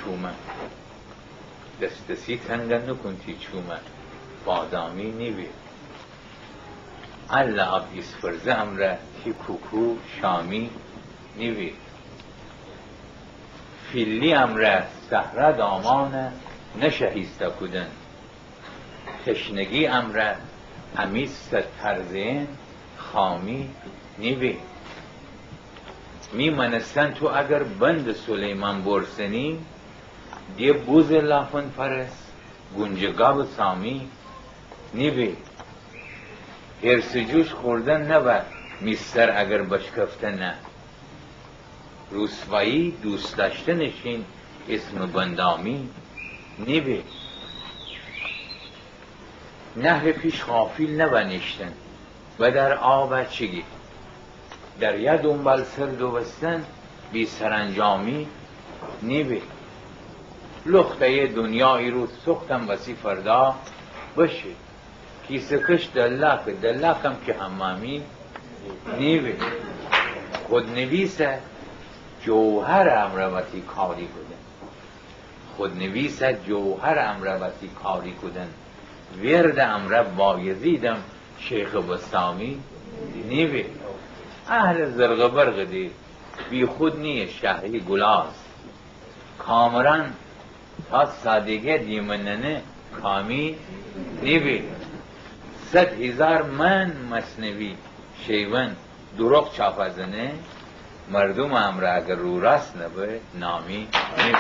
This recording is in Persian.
چومه دستسی تنگن نکنتی چومه بادامی نیوی الله اب اسفرزه امره تی کوکو شامی نیوی فیلی امره سهره دامانه نشهیسته کدن تشنگی امره امیست ترزین خامی نیوی میمنستن تو اگر بند سلیمان برسنی دیه بوز لافن پرس گنجگاب سامی نیوی هرسجوش خوردن نبر میستر اگر بشکفته نه رسوایی دوست داشته نشین اسم بندامی نیوی نهر پیش غافل نبنشتن و در آب چگی دریا دنبال سر دوستن بی سرانجامی نیوی لخته دنیایی رو سختم وسی فردا باشه کیسه کش دلاکم که همامی نیوی خودنویسه جوهر امروتی کاری کدن خودنویسه جوهر امروتی کاری کدن ورد امرو بایزیدم شیخ بستامی نیوی اهل زرق برق دی بی خود نیه شهری گلاز کامران تا سادگه دیمننه کامی نیوی 100,000 من مصنوی شیون دروغ چاپزنه مردم امره اگر رو راست نبه نامی نیوی